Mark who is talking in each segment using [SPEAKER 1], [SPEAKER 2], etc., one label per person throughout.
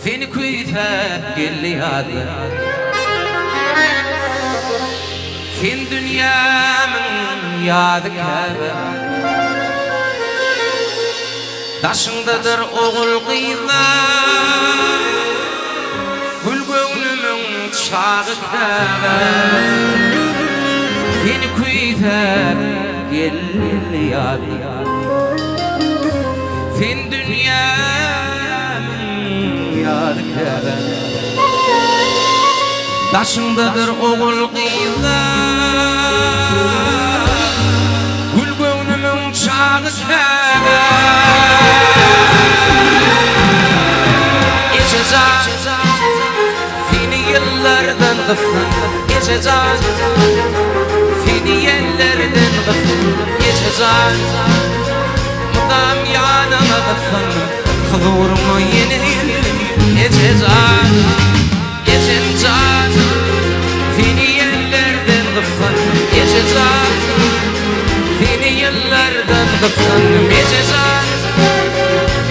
[SPEAKER 1] Seni kuyfa gelli hadi Sen dünyamın yadı kâbe Daşındadır oğul kıyla Gül göğnümün çağı kâbe Seni kuyfa gelli hadi Sen dünyamın yadı kâbe Daşındadır oğul kıyla Gül göğnümün çağı kâbe İçecek Seni yıllardan gıfır İçecek Seni yerlerden gıfır İçecek Mudam yanına gıfır Kıvurma yeni İçecek İçecek Seni yerlerden gıfır İçecek Seni yıllardan gıfır İçecek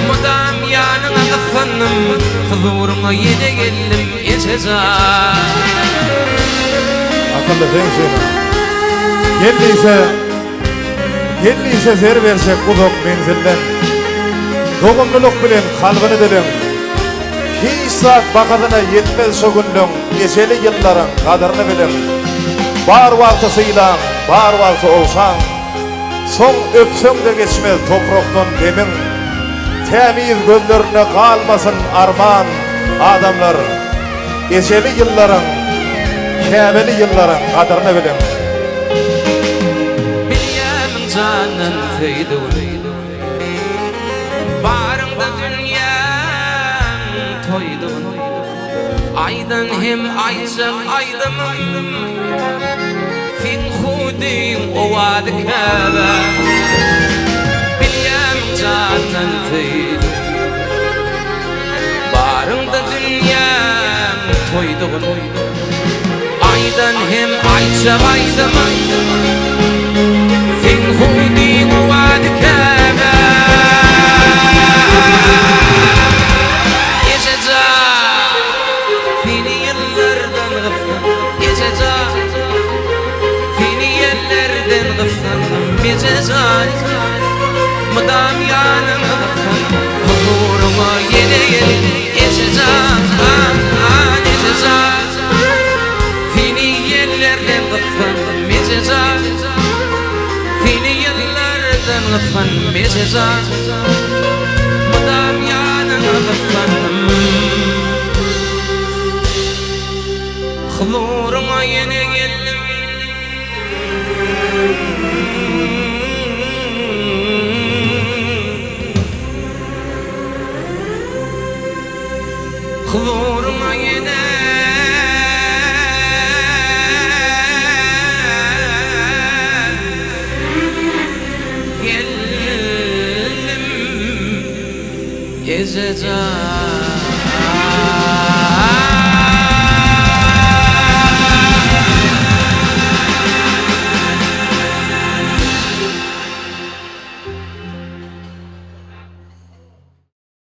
[SPEAKER 1] Mudam yanına gıfır Kıvurma yeni geldim İçecek
[SPEAKER 2] Akıllı sensin. Gelliyse zer versek uzak menzilden Doğumluluk bilen kalbini dilim Hiç saat bakadına yetmez şu günlüğün Geçeli yılların kadırını bilim Bar valtısıyla bar valtı olsan Son öpsün de geçmez topraktan demin Temiz gözlerine kalmasın armağan adamlar Geçeli yılların Kâbeli yılların kadırını bilim
[SPEAKER 1] Canın feydu Barında dünyam toydu Aydan hem aycak aydımım Fin hudim ovadı kâbe Bilyam canın feydu Barında dünyam toydu Aydan hem aycak aydımım Fin hudim ovadı kâbe Geçecek Fini yıllardan gıftan Geçecek Fini yerlerden gıftan Geçecek Mudam yanına gıftan Huzuruma yeni Geçecek Geçecek Fini yerlerden gıftan Geçecek Fini yıllardan gıftan Geçecek Mudam yanına gıftan Huzuruma yeni geldim Huzuruma yeni geldim Gezeceğim